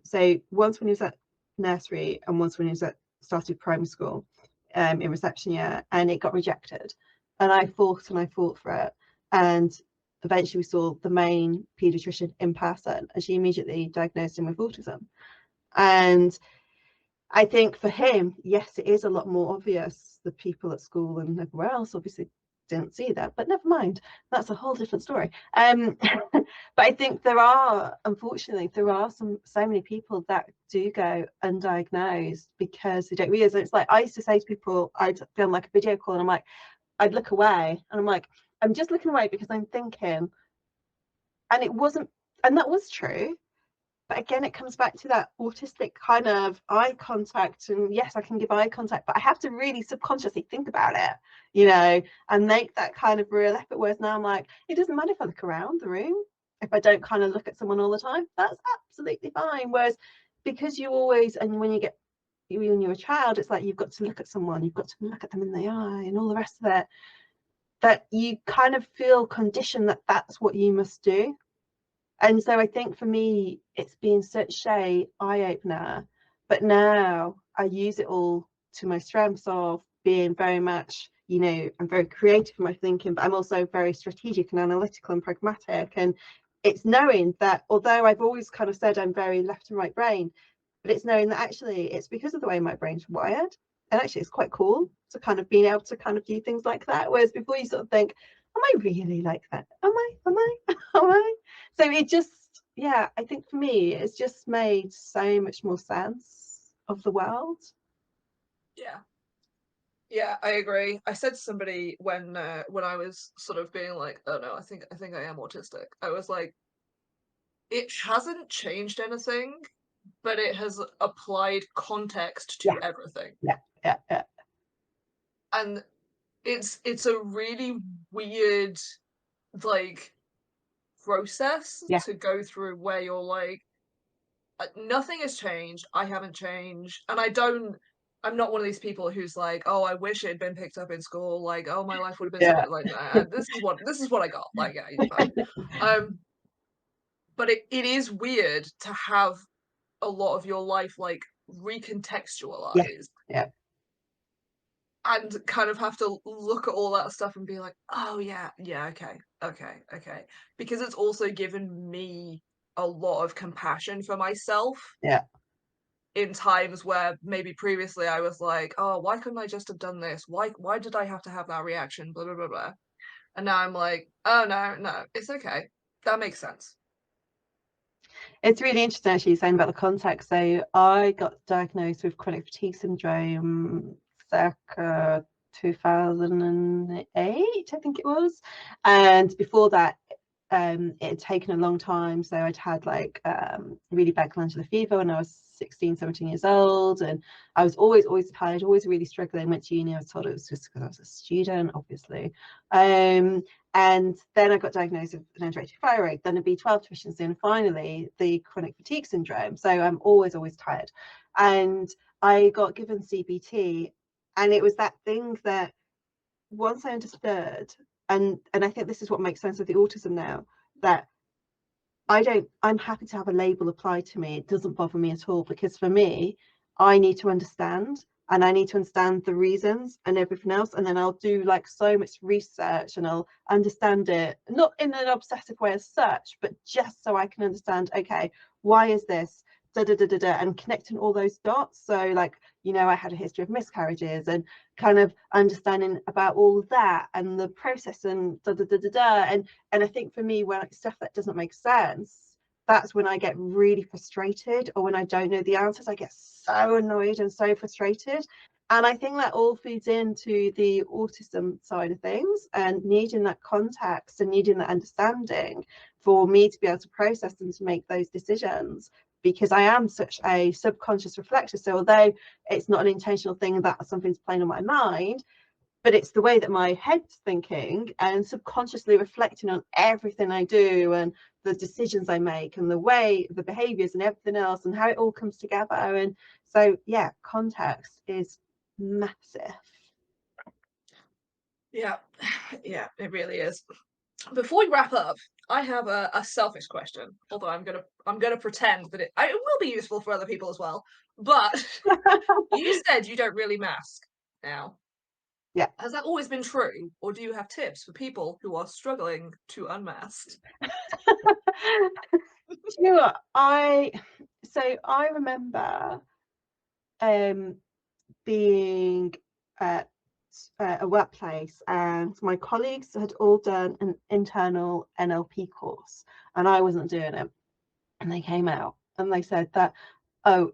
So once when he was at nursery, and once when he started primary school, in reception year, and it got rejected. And I fought for it. And eventually we saw the main paediatrician in person, and she immediately diagnosed him with autism. And I think for him, yes, it is a lot more obvious. The people at school and everywhere else obviously didn't see that, but never mind, that's a whole different story. But I think unfortunately there are so many people that do go undiagnosed because they don't realize it. It's like I used to say to people, I'd film like a video call, and I'd look away, and I'm like, I'm just looking away because I'm thinking, and it wasn't, and that was true, But again, it comes back to that autistic kind of eye contact. And yes, I can give eye contact, but I have to really subconsciously think about it, you know, and make that kind of real effort. Whereas now I'm like, it doesn't matter if I look around the room. If I don't kind of look at someone all the time, that's absolutely fine. Whereas because you always, and when you're a child, it's like you've got to look at someone, you've got to look at them in the eye and all the rest of it, that you kind of feel conditioned that that's what you must do. And so I think for me, it's been such a eye-opener. But now I use it all to my strengths of being very much, you know, I'm very creative in my thinking, but I'm also very strategic and analytical and pragmatic. And it's knowing that although I've always kind of said I'm very left and right brain, but it's knowing that actually it's because of the way my brain's wired. And actually it's quite cool to kind of being able to kind of do things like that. Whereas before you sort of think, am I really like that? Am I? Am I? So it just, yeah, I think for me, it's just made so much more sense of the world. Yeah, I agree. I said to somebody when I was sort of being like, oh no, I think I am autistic. I was like, it hasn't changed anything, but it has applied context to everything. Yeah. And it's a really weird like process to go through where you're like, nothing has changed, I haven't changed, and I'm not one of these people who's like, oh, I wish it had been picked up in school, like, oh, my life would have been so like, this is what I got, like, yeah, you're fine. But it is weird to have a lot of your life like recontextualized and kind of have to look at all that stuff and be like, oh yeah, okay, because it's also given me a lot of compassion for myself in times where maybe previously I was like, oh, why couldn't I just have done this, why did I have to have that reaction, blah blah blah blah, and now I'm like, oh no, it's okay, that makes sense. It's really interesting actually saying about the context. So I got diagnosed with chronic fatigue syndrome circa 2008, I think it was. And before that, it had taken a long time. So I'd had like really bad glandular fever when I was 16, 17 years old. And I was always tired, always really struggling. Went to uni, I was told it was just because I was a student, obviously. And then I got diagnosed with an underactive thyroid, then a B12 deficiency, and finally the chronic fatigue syndrome. So I'm always tired. And I got given CBT, and it was that thing that once I understood, and I think this is what makes sense of the autism now, that I'm happy to have a label applied to me. It doesn't bother me at all, because for me, I need to understand, and I need to understand the reasons and everything else, and then I'll do like so much research and I'll understand it, not in an obsessive way as such, but just so I can understand, okay, why is this, and connecting all those dots. So like, you know, I had a history of miscarriages, and kind of understanding about all of that and the process and and I think for me, when stuff that doesn't make sense, that's when I get really frustrated, or when I don't know the answers, I get so annoyed and so frustrated. And I think that all feeds into the autism side of things, and needing that context and needing that understanding for me to be able to process and to make those decisions, because I am such a subconscious reflector. So although it's not an intentional thing that something's playing on my mind, but it's the way that my head's thinking and subconsciously reflecting on everything I do and the decisions I make and the way, the behaviors and everything else, and how it all comes together. And so, yeah, context is massive. Yeah, it really is. Before we wrap up, I have a selfish question, although I'm gonna pretend that it will be useful for other people as well. But you said you don't really mask now. Yeah. Has that always been true, or do you have tips for people who are struggling to unmask? You know what? I remember being at a workplace, and my colleagues had all done an internal NLP course, and I wasn't doing it. And they came out and they said that, oh,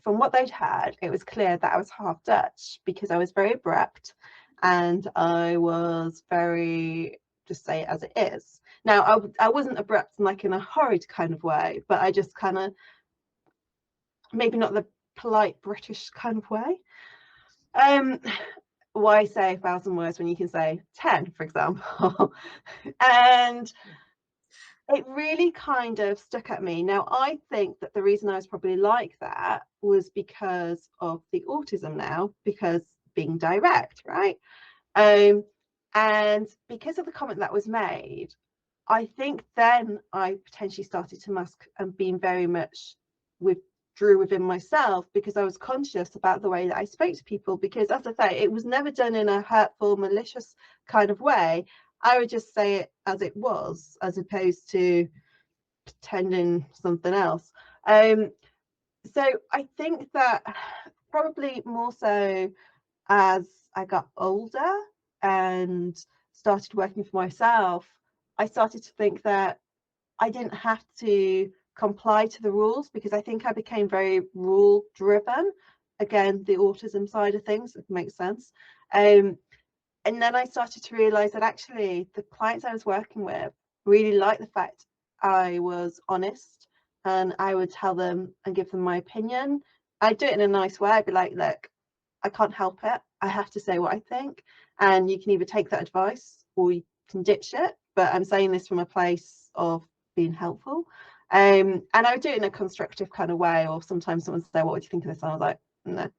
from what they'd had, it was clear that I was half Dutch, because I was very abrupt and I was very, just say it as it is. Now, I wasn't abrupt in like in a horrid kind of way, but I just kind of, maybe not the polite British kind of way. Why say 1,000 words when you can say 10, for example? And it really kind of stuck at me. Now, I think that the reason I was probably like that was because of the autism now, because being direct, right? And because of the comment that was made, I think then I potentially started to mask and being very much withdrew within myself, because I was conscious about the way that I spoke to people, because as I say, it was never done in a hurtful, malicious kind of way. I would just say it as it was, as opposed to pretending something else. So I think that probably more so as I got older and started working for myself, I started to think that I didn't have to comply to the rules, because I think I became very rule driven. Again, the autism side of things, it makes sense. And then I started to realize that actually the clients I was working with really liked the fact I was honest, and I would tell them and give them my opinion. I'd do it in a nice way. I'd be like, look, I can't help it. I have to say what I think. And you can either take that advice or you can ditch it. But I'm saying this from a place of being helpful. And I would do it in a constructive kind of way. Or sometimes someone would say, what would you think of this? And I was like, no.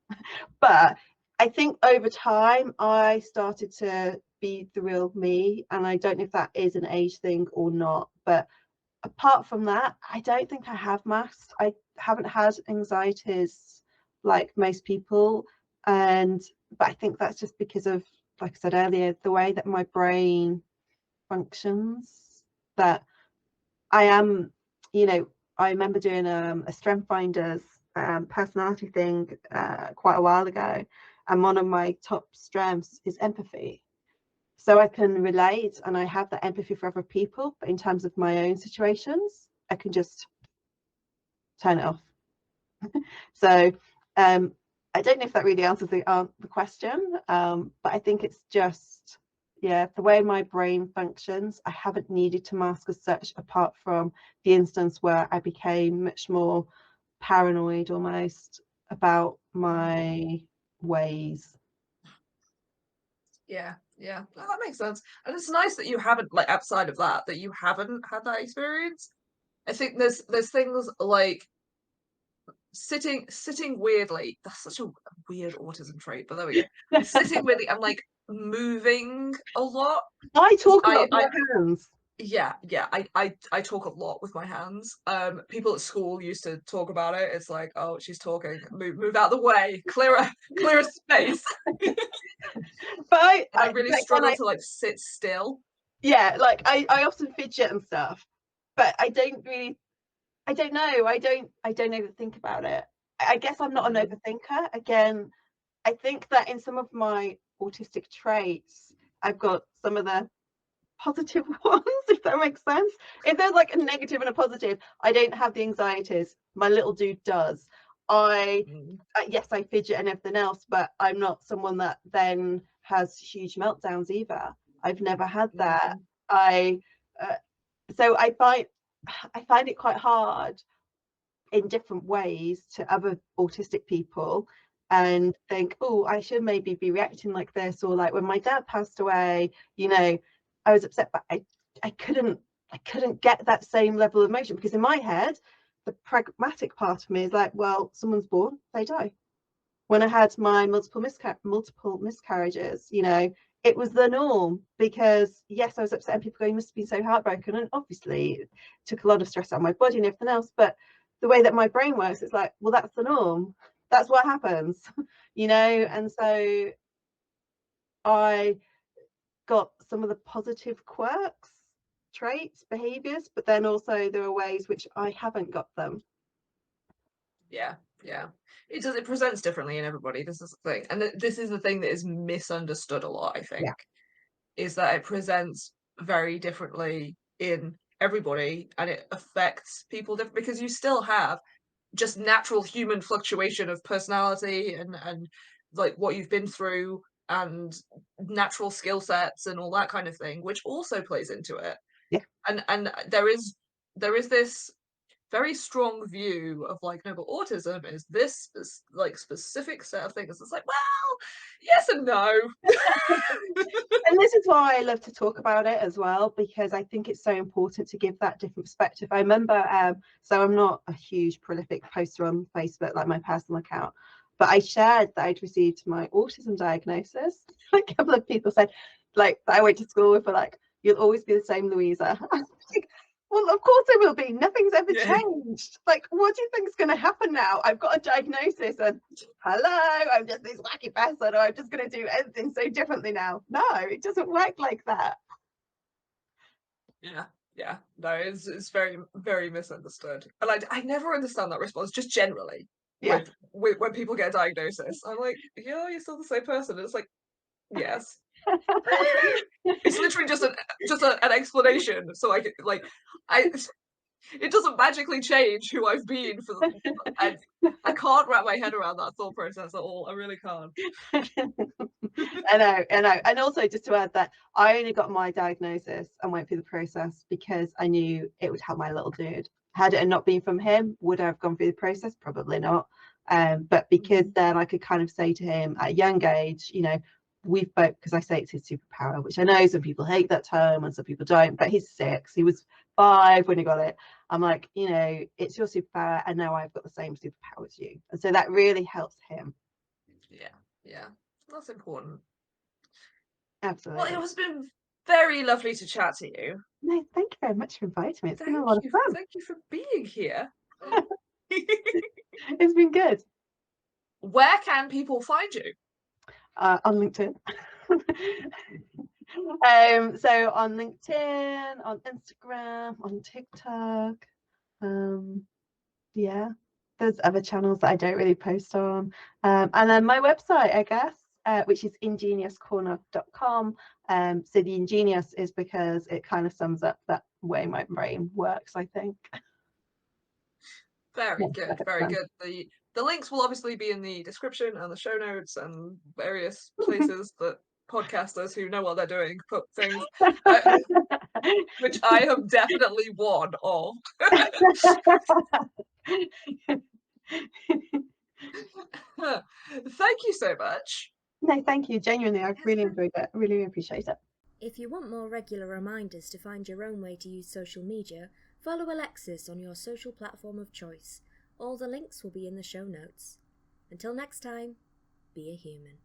But I think over time I started to be the real me. And I don't know if that is an age thing or not. But apart from that, I don't think I have masked. I haven't had anxieties like most people. But I think that's just because of, like I said earlier, the way that my brain functions, that I am, I remember doing a Strength Finders personality thing quite a while ago, and one of my top strengths is empathy. So I can relate and I have that empathy for other people, but in terms of my own situations, I can just turn it off. So I don't know if that really answers the question, but I think it's just, yeah, the way my brain functions, I haven't needed to mask as such, apart from the instance where I became much more paranoid almost about my ways. Yeah, no, that makes sense. And it's nice that you haven't, like, outside of that, that you haven't had that experience. I think there's things like sitting weirdly. That's such a weird autism trait, but there we go. Sitting weirdly and like moving a lot. I talk a lot with my hands. Yeah, I talk a lot with my hands. People at school used to talk about it. It's like, oh, she's talking. Move out the way. Clear a space. But I really struggle to like sit still. Yeah, like I often fidget and stuff, but I don't know. I don't overthink about it. I guess I'm not an overthinker. Again, I think that in some of my autistic traits, I've got some of the positive ones, if that makes sense. If there's like a negative and a positive, I don't have the anxieties. My little dude does. Yes, I fidget and everything else, but I'm not someone that then has huge meltdowns either. I've never had that. So I find it quite hard in different ways to other autistic people, and think, oh, I should maybe be reacting like this. Or like when my dad passed away, I was upset, but I couldn't get that same level of emotion, because in my head the pragmatic part of me is like, well, someone's born, they die. When I had my multiple miscarriages, it was the norm, because yes, I was upset and people go, you must have been so heartbroken, and obviously it took a lot of stress out of my body and everything else, but the way that my brain works, it's like, well, that's the norm, that's what happens. And so I got some of the positive quirks, traits, behaviors, but then also there are ways which I haven't got them. Yeah. It presents differently in everybody. This is the thing, and this is the thing that is misunderstood a lot, I think. Is that it presents very differently in everybody, and it affects people different, because you still have just natural human fluctuation of personality and like what you've been through and natural skill sets and all that kind of thing, which also plays into it. Yeah. And there is this very strong view of like, no, but autism is this like specific set of things. It's like, well, yes and no. And this is why I love to talk about it as well, because I think it's so important to give that different perspective. I remember, so I'm not a huge prolific poster on Facebook, like my personal account, but I shared that I'd received my autism diagnosis. A couple of people said, like, that I went to school with, were like, you'll always be the same, Louisa. I was like, well, of course I will be. Nothing's ever changed. Like, what do you think is going to happen now? I've got a diagnosis and hello, I'm just this wacky person, or I'm just going to do everything so differently now. No, it doesn't work like that. Yeah. No, it's very, very misunderstood. And I never understand that response, just generally. Yeah. With when people get a diagnosis. I'm like, yeah, you're still the same person. And it's like, yes. It's literally just an explanation, so I like it doesn't magically change who I've been for. I can't wrap my head around that thought process at all. I really can't. I know, and also just to add that I only got my diagnosis and went through the process because I knew it would help my little dude. Had it not been from him, would I have gone through the process? Probably not. But because then I could kind of say to him at a young age, you know, we've both, because I say it's his superpower, which I know some people hate that term and some people don't, but he's 6, he was 5 when he got it. I'm like, you know, it's your superpower and now I've got the same superpower as you, and so that really helps him. Yeah, that's important. Absolutely. Well, it has been very lovely to chat to you. No, thank you very much for inviting me. It's been a lot of fun. Thank you for being here. It's been good. Where can people find you? On LinkedIn. So on LinkedIn, on Instagram, on TikTok. Yeah, there's other channels that I don't really post on. And then my website, I guess, which is ingeniuscorner.com. So the ingenious is because it kind of sums up that way my brain works, I think. Very good, very good. The links will obviously be in the description and the show notes and various places that podcasters who know what they're doing put things, which I have definitely one of. Thank you so much. No, thank you. Genuinely, I've really enjoyed it. I really appreciate it. If you want more regular reminders to find your own way to use social media, follow Alexis on your social platform of choice. All the links will be in the show notes. Until next time, be a human.